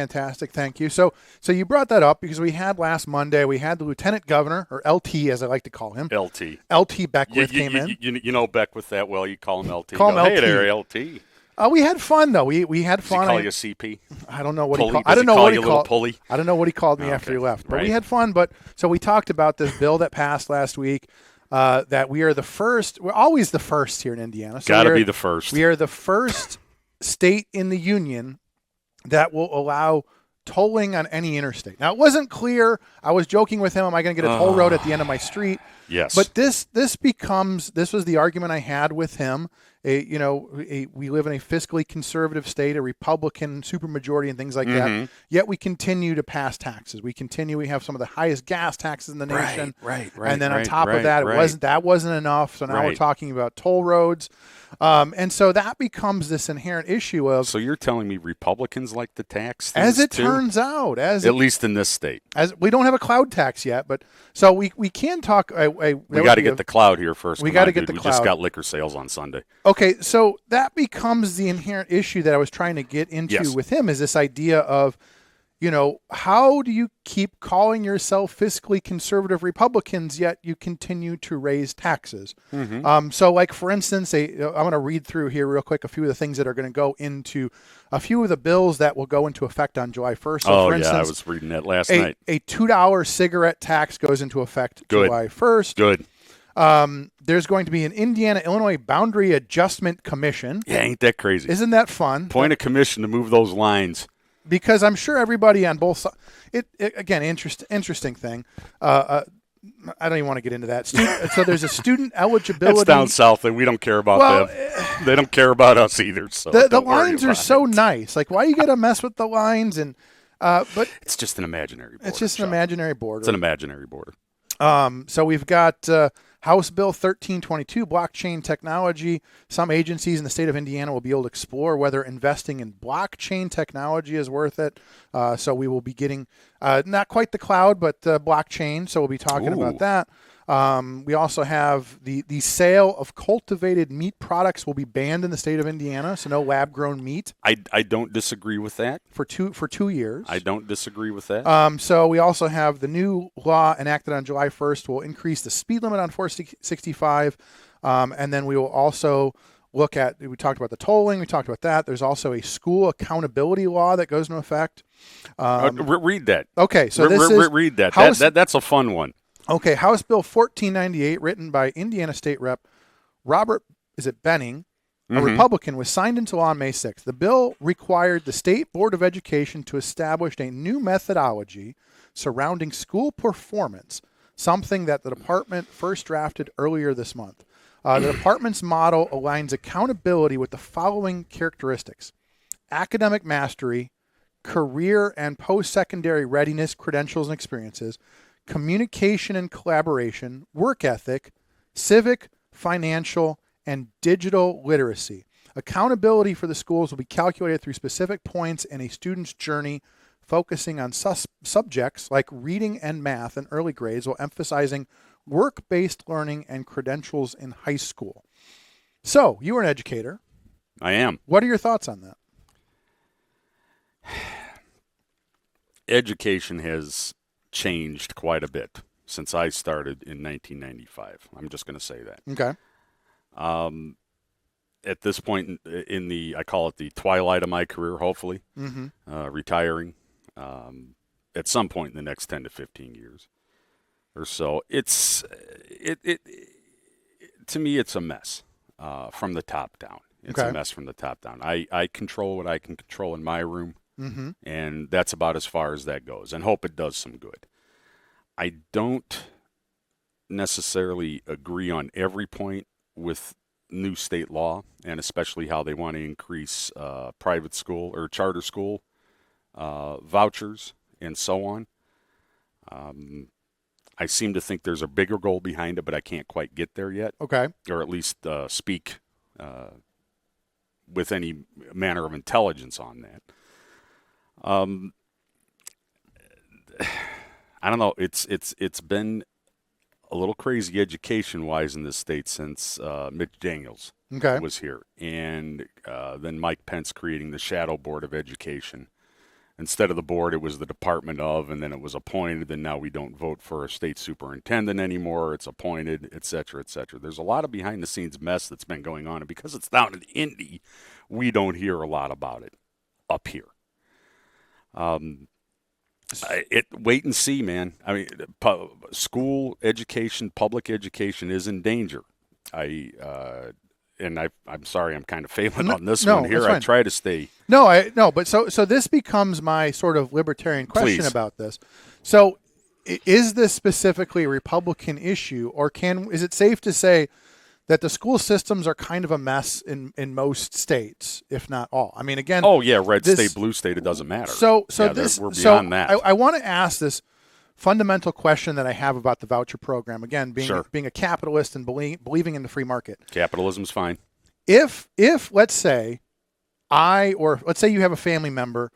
fantastic. Thank you. So you brought that up because we had last Monday, we had the Lieutenant Governor, or LT as I like to call him. LT Beckwith came in. You know Beckwith that well. You call him LT. Call him LT. Hey there, LT. We had fun though. We had fun. Does he call you CP? I don't know what pulley? he called. Does I don't he know call what you he little called. pulley? I don't know what he called me after he left. But we had fun. But so we talked about this bill that passed last week. That we are the first. We're always the first here in Indiana. So Got to be the first. We are the first state in the union that will allow tolling on any interstate. Now, it wasn't clear. I was joking with him. Am I going to get a toll road at the end of my street? Yes. But this was the argument I had with him. We live in a fiscally conservative state, a Republican supermajority and things like that. Yet we continue to pass taxes. We have some of the highest gas taxes in the nation. Right. And then on top of that, that wasn't enough. So now we're talking about toll roads. And so that becomes this inherent issue of. So you're telling me Republicans like the tax? As it too? turns out, at least in this state, as we don't have a cloud tax yet, but so we can talk. We got to get the cloud here first. We got to get the cloud. We just got liquor sales on Sunday. Okay, so that becomes the inherent issue that I was trying to get into with him is this idea of, how do you keep calling yourself fiscally conservative Republicans, yet you continue to raise taxes? So, like, for instance, I'm going to read through here real quick a few of the things that are going to go into a few of the bills that will go into effect on July 1st. So, for instance, I was reading that last night. A $2 cigarette tax goes into effect July 1st. Good. There's going to be an Indiana-Illinois Boundary Adjustment Commission. Yeah, ain't that crazy? Isn't that fun? Point a commission to move those lines. Because I'm sure everybody on both sides. Again, interesting thing. I don't even want to get into that. So there's a student eligibility. It's down south, and we don't care about them. They don't care about us either. So the lines are so nice. Like, why you got to mess with the lines? And but it's just an imaginary border. It's just an imaginary border. It's an imaginary border. So we've got House Bill 1322, blockchain technology. Some agencies in the state of Indiana will be able to explore whether investing in blockchain technology is worth it. So we will be getting not quite the cloud, but blockchain. So we'll be talking about that. We also have the sale of cultivated meat products will be banned in the state of Indiana, so no lab-grown meat. I don't disagree with that. For 2 years. I don't disagree with that. So we also have the new law enacted on July 1st will increase the speed limit on 465, and then we will also look at, we talked about the tolling, we talked about that. There's also a school accountability law that goes into effect. Read that. Okay, so this is... Read that. That's a fun one. Okay, House Bill 1498, written by Indiana State Rep. Robert, Benning, a Republican, was signed into law on May 6th. The bill required the State Board of Education to establish a new methodology surrounding school performance, something that the department first drafted earlier this month. The department's model aligns accountability with the following characteristics: academic mastery, career and post-secondary readiness, credentials, and experiences, communication and collaboration, work ethic, civic, financial, and digital literacy. Accountability for the schools will be calculated through specific points in a student's journey, focusing on subjects like reading and math in early grades while emphasizing work-based learning and credentials in high school. So, you are an educator. I am. What are your thoughts on that? Education has changed quite a bit since I started in 1995. I'm just going to say that. Okay. At this point in the, I call it the twilight of my career, hopefully, retiring at some point in the next 10 to 15 years or so. To me, it's a mess from the top down. It's a mess from the top down. I control what I can control in my room. And that's about as far as that goes, and hope it does some good. I don't necessarily agree on every point with new state law, and especially how they want to increase private school or charter school vouchers and so on. I seem to think there's a bigger goal behind it, but I can't quite get there yet. Okay. Or at least speak with any manner of intelligence on that. I don't know. It's been a little crazy education-wise in this state since Mitch Daniels was here, and then Mike Pence creating the Shadow Board of Education, Instead of the board, it was the department of, and then it was appointed, and now we don't vote for a state superintendent anymore. It's appointed, et cetera, et cetera. There's a lot of behind-the-scenes mess that's been going on, and because it's down in Indy, we don't hear a lot about it up here. Wait and see, man. I mean, school education, public education is in danger. I'm sorry, I'm kind of failing on this one here. I try to stay. But so this becomes my sort of libertarian question about this. So is this specifically a Republican issue, or is it safe to say that the school systems are kind of a mess in most states, if not all? I mean, again. Oh yeah, red state, blue state, it doesn't matter. We're beyond that. I want to ask this fundamental question that I have about the voucher program. Again, being a capitalist and believing in the free market. Capitalism's fine. If let's say let's say you have a family member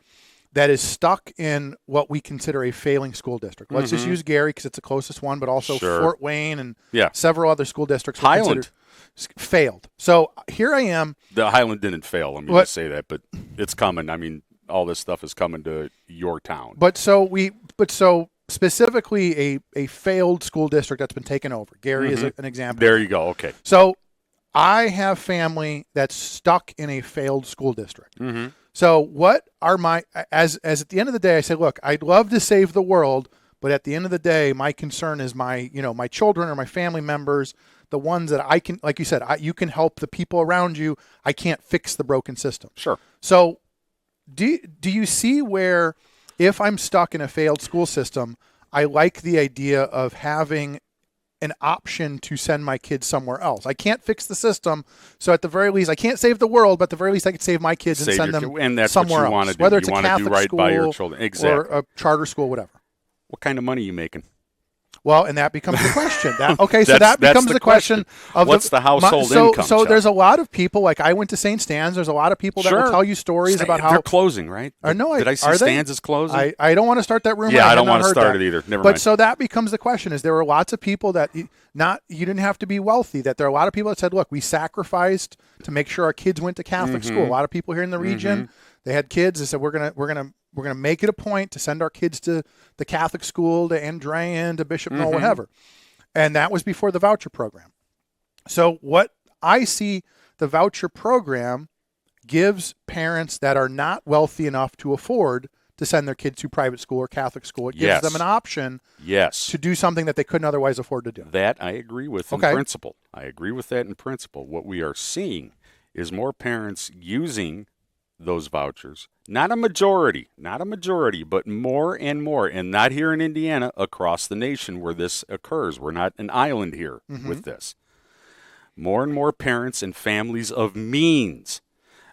that is stuck in what we consider a failing school district. Let's just use Gary because it's the closest one, but also Fort Wayne and several other school districts. Highland failed. So here I am. The Highland didn't fail. Let me just say that, but it's coming. I mean, all this stuff is coming to your town. But specifically a failed school district that's been taken over. Gary is an example. There you go. Okay. So I have family that's stuck in a failed school district. So what are as at the end of the day, I say, look, I'd love to save the world, but at the end of the day, my concern is my children or my family members, the ones that I can, like you said, you can help the people around you. I can't fix the broken system. Sure. So do you see where, if I'm stuck in a failed school system, I like the idea of having an option to send my kids somewhere else. I can't fix the system, so at the very least, I can't save the world, but at the very least, I could save my kids and send them and that's somewhere what you else. Do. Whether it's you a Catholic do right school by your children. Exactly. or a charter school, whatever. What kind of money are you making? Well, and that becomes the question. That becomes the question of what's the household income? So there's a lot of people, like I went to St. Stan's. There's a lot of people that will tell you stories about how they're closing, right? Did I see Stan's is closing? I don't want to start that rumor. Yeah, I don't want to start it either. Never mind. But so that becomes the question: is there were lots of people that you didn't have to be wealthy. That there are a lot of people that said, "Look, we sacrificed to make sure our kids went to Catholic school." A lot of people here in the region, they had kids. They said, "We're gonna make it a point to send our kids to the Catholic school, to Andrean, to Bishop Knoll, whatever." And that was before the voucher program. So what I see, the voucher program gives parents that are not wealthy enough to afford to send their kids to private school or Catholic school. It gives them an option to do something that they couldn't otherwise afford to do. That I agree with in principle. I agree with that in principle. What we are seeing is more parents using those vouchers. Not a majority, but more and more, and not here in Indiana, across the nation where this occurs. We're not an island here with this. More and more parents and families of means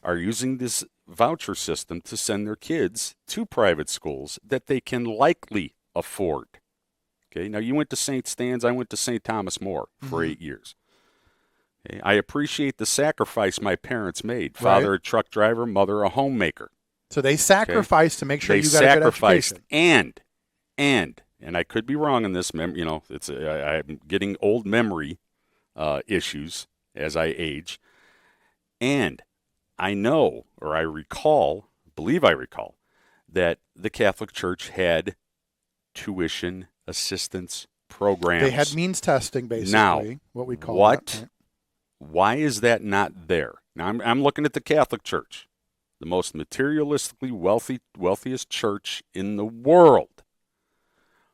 are using this voucher system to send their kids to private schools that they can likely afford. Okay, now you went to St. Stan's, I went to St. Thomas More for 8 years. Okay? I appreciate the sacrifice my parents made. Father a truck driver, mother a homemaker. So they sacrificed to make sure you got a good education. And I could be wrong on this. I'm getting old memory issues as I age. And I know, or I believe I recall, that the Catholic Church had tuition assistance programs. They had means testing, basically. Now, what we call that, right? Why is that not there? Now, I'm looking at the Catholic Church, the most materialistically wealthiest church in the world.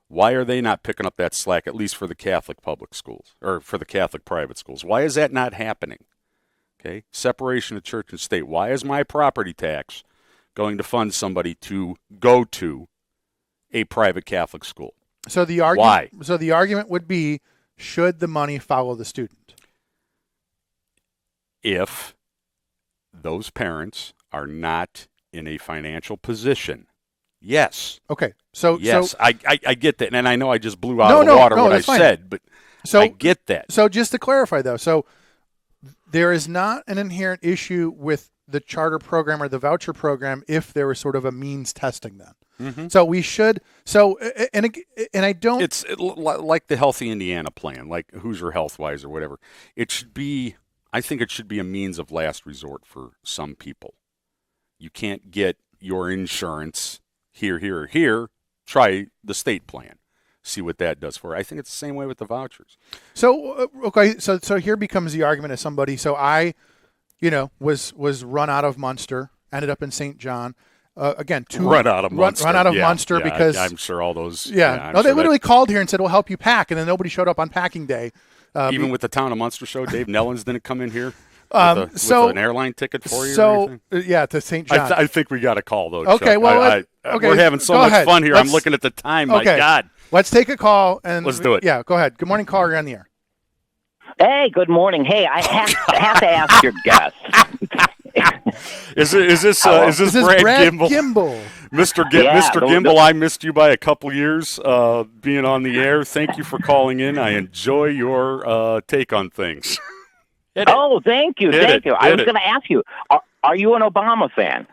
Why are they not picking up that slack, at least for the Catholic public schools, or for the Catholic private schools? Why is that not happening? Okay, separation of church and state. Why is my property tax going to fund somebody to go to a private Catholic school? So the argument would be, should the money follow the student? If those parents are not in a financial position, yes. Okay. I get that, and I know I just blew out of the water what I said, but I get that. So just to clarify, though, so there is not an inherent issue with the charter program or the voucher program if there was sort of a means testing then. So we should. So and I don't. It's like the Healthy Indiana plan, like Hoosier Healthwise or whatever. It should be. I think it should be a means of last resort for some people. You can't get your insurance here, try the state plan. See what that does for her. I think it's the same way with the vouchers. So, so here becomes the argument of somebody. So I, was run out of Munster, ended up in St. John. Again, run out of Munster because I'm sure all those. They literally called here and said, "We'll help you pack," and then nobody showed up on packing day. Even with the Town of Munster show, Dave Nellens didn't come in here with an airline ticket for you. So to St. John. I think we got a call though. Okay, Chuck. well, we're having so much fun here. I'm looking at the time. My God, let's take a call and let's do it. Yeah, go ahead. Good morning, caller. You're on the air. Hey, good morning. Hey, I have to ask your guest. Is this Brad Gimble? Mr. Gimble, I missed you by a couple years being on the air. Thank you for calling in. I enjoy your take on things. Thank you. I was going to ask you, are you an Obama fan?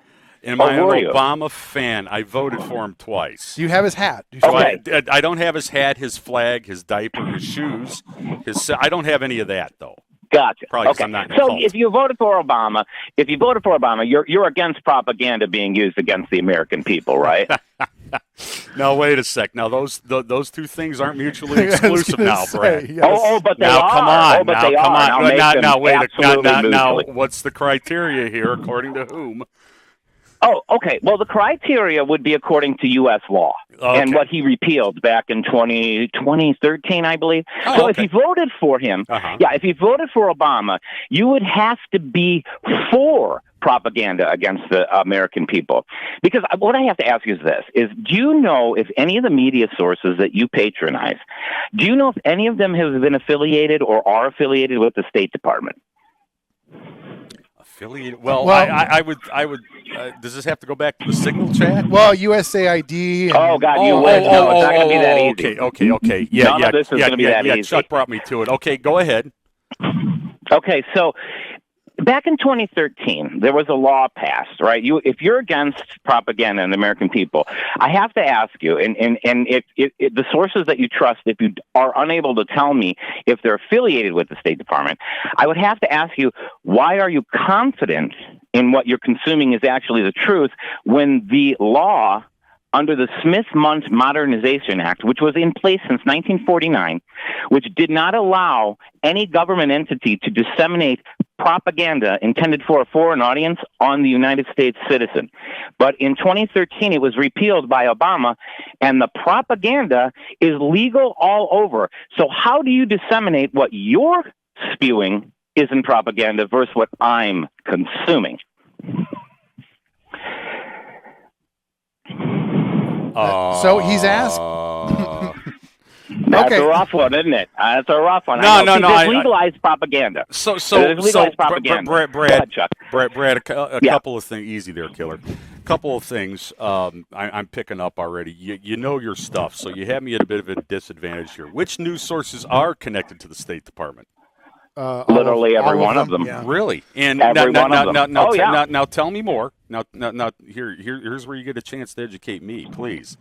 Am I an Obama fan? I voted for him twice. Do you have his hat? I don't have his hat, his flag, his diaper, his shoes. I don't have any of that, though. Gotcha. Probably okay. I'm not so if you voted for Obama, you're against propaganda being used against the American people, right? Now wait a sec. Now those two things aren't mutually exclusive now, Brad. Yes. But they are. Come on. Come on. Now what's the criteria here? According to whom? Oh, okay. Well, the criteria would be according to U.S. law and what he repealed back in 2013, I believe. So if you voted for him, if you voted for Obama, you would have to be for propaganda against the American people. Because what I have to ask you is this, do you know if any of the media sources that you patronize, do you know if any of them have been affiliated or are affiliated with the State Department? Affiliated? Well, I would. Does this have to go back to the signal chat? Well, USAID. God, it's not going to be that easy. Okay. Yeah, None of this is going to be that easy. Chuck brought me to it. Okay, go ahead. Okay, so back in 2013, there was a law passed, right? If you're against propaganda and the American people, I have to ask you, and if the sources that you trust, if you are unable to tell me if they're affiliated with the State Department, I would have to ask you, why are you confident in what you're consuming is actually the truth when the law under the Smith-Mundt Modernization Act, which was in place since 1949, which did not allow any government entity to disseminate propaganda intended for a foreign audience on the United States citizen. But in 2013, it was repealed by Obama, and the propaganda is legal all over. So how do you disseminate what you're spewing isn't propaganda versus what I'm consuming? So he's asked. That's a rough one, isn't it? That's a rough one. No. There's legalized propaganda. So propaganda. Brad, a couple of things. Easy there, killer. Couple of things I'm picking up already. You know your stuff, so you have me at a bit of a disadvantage here. Which news sources are connected to the State Department? Literally every one of them. Yeah. Really? And now tell me more. Now here's where you get a chance to educate me, please.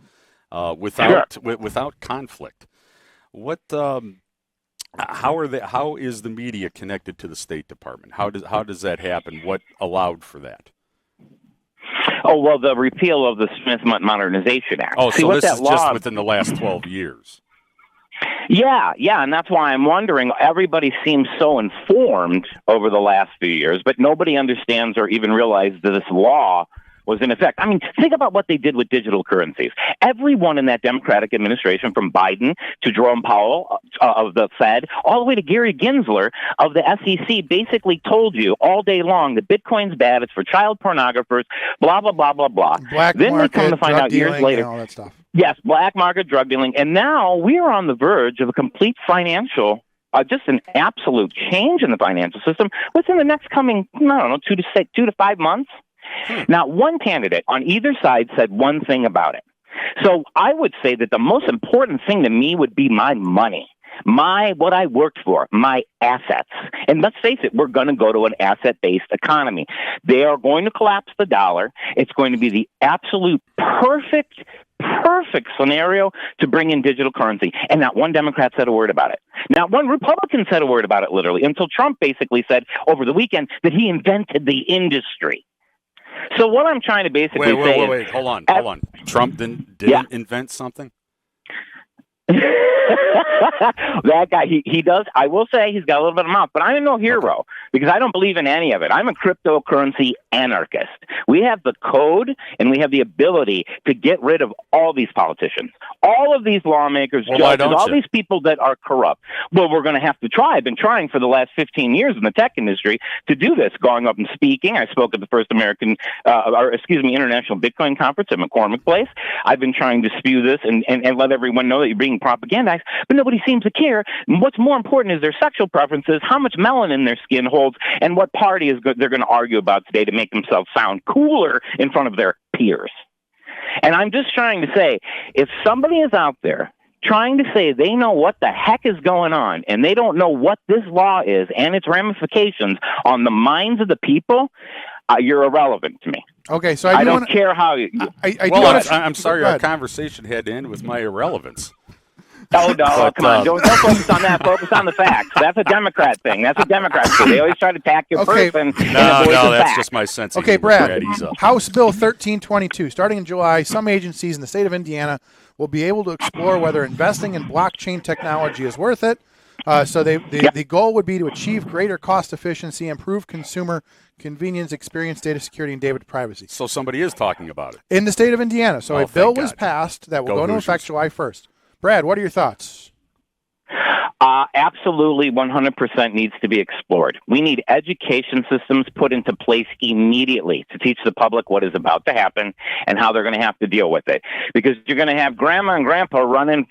Without conflict. What? How is the media connected to the State Department? How does that happen? What allowed for that? Oh, well, the repeal of the Smith-Mundt Modernization Act. Oh, so this is just within the last 12 years. Yeah, and that's why I'm wondering, everybody seems so informed over the last few years, but nobody understands or even realized that this law was in effect. I mean, think about what they did with digital currencies. Everyone in that Democratic administration, from Biden to Jerome Powell of the Fed, all the way to Gary Gensler of the SEC, basically told you all day long that Bitcoin's bad, it's for child pornographers, blah, blah, blah, blah, blah. Then we come to find out years later. All that stuff. Yes, black market drug dealing. And now we are on the verge of a complete financial just an absolute change in the financial system within the next coming, 2 to 5 months. Now, one candidate on either side said one thing about it. So I would say that the most important thing to me would be my money, what I worked for, my assets. And let's face it, we're going to go to an asset-based economy. They are going to collapse the dollar. It's going to be the absolute perfect scenario to bring in digital currency. And not one Democrat said a word about it. Not one Republican said a word about it, literally, until Trump basically said over the weekend that he invented the industry. So what I'm trying to basically say wait. Hold on. Trump didn't invent something? That guy, he does. I will say he's got a little bit of mouth, but I'm no hero because I don't believe in any of it. I'm a cryptocurrency anarchist. We have the code and we have the ability to get rid of all these politicians, all of these lawmakers, judges, all these people that are corrupt. Well, we're going to have to try. I've been trying for the last 15 years in the tech industry to do this, going up and speaking. I spoke at the first International Bitcoin Conference at McCormick Place. I've been trying to spew this and let everyone know that you're being propagandized, but nobody seems to care. What's more important is their sexual preferences, how much melanin their skin holds, and what party they're going to argue about today to make themselves sound cooler in front of their peers. And I'm just trying to say, if somebody is out there trying to say they know what the heck is going on and they don't know what this law is and its ramifications on the minds of the people, you're irrelevant to me. Okay, so I don't care how you... I'm sorry, our conversation had to end with my irrelevance. Oh, no, come on. Don't focus on that. Focus on the facts. That's a Democrat thing. That's a Democrat thing. They always try to attack your person. No, that's just my sense of humor. Brad, House Bill 1322. Starting in July, some agencies in the state of Indiana will be able to explore whether investing in blockchain technology is worth it. So the goal would be to achieve greater cost efficiency, improve consumer convenience, experience, data security, and data privacy. So somebody is talking about it. In the state of Indiana. So a bill was passed that will go into effect July 1st. Brad, what are your thoughts? Absolutely 100% needs to be explored. We need education systems put into place immediately to teach the public what is about to happen and how they're going to have to deal with it. Because you're going to have grandma and grandpa running,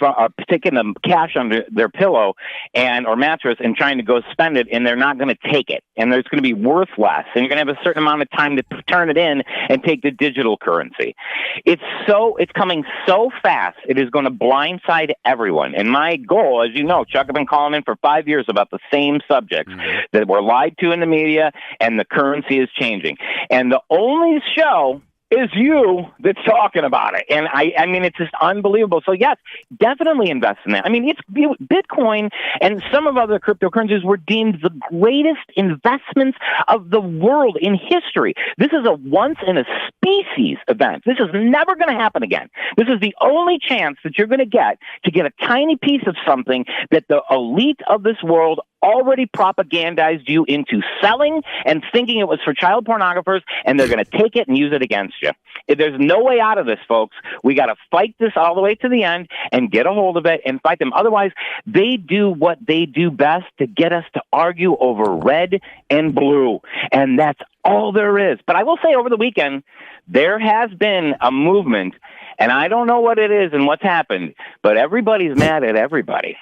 taking the cash under their pillow or mattress and trying to go spend it, and they're not going to take it. And it's going to be worth less. And you're going to have a certain amount of time to turn it in and take the digital currency. It's coming so fast, it is going to blindside everyone. And my goal, as you know, Chuck, I've been calling in for 5 years about the same subject, that we're lied to in the media and the currency is changing. And the only show is you that's talking about it. And I mean, it's just unbelievable. So yes, definitely invest in that. I mean, it's Bitcoin and some of other cryptocurrencies were deemed the greatest investments of the world in history. This is a once in a species event. This is never going to happen again. This is the only chance that you're going to get a tiny piece of something that the elite of this world already propagandized you into selling and thinking it was for child pornographers, and they're going to take it and use it against you. There's no way out of this, folks. We got to fight this all the way to the end and get a hold of it and fight them. Otherwise, they do what they do best to get us to argue over red and blue, and that's all there is. But I will say over the weekend, there has been a movement, and I don't know what it is and what's happened, but everybody's mad at everybody.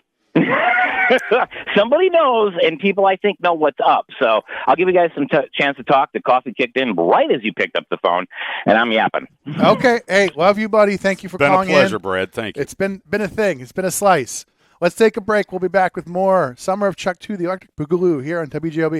Somebody knows, and people, I think, know what's up. So I'll give you guys some chance to talk. The coffee kicked in right as you picked up the phone, and I'm yapping. Okay. Hey, love you, buddy. Thank you for calling in. Been a pleasure, Brad. Thank you. It's been a thing. It's been a slice. Let's take a break. We'll be back with more Summer of Chuck 2, the Electric Boogaloo, here on WJOB.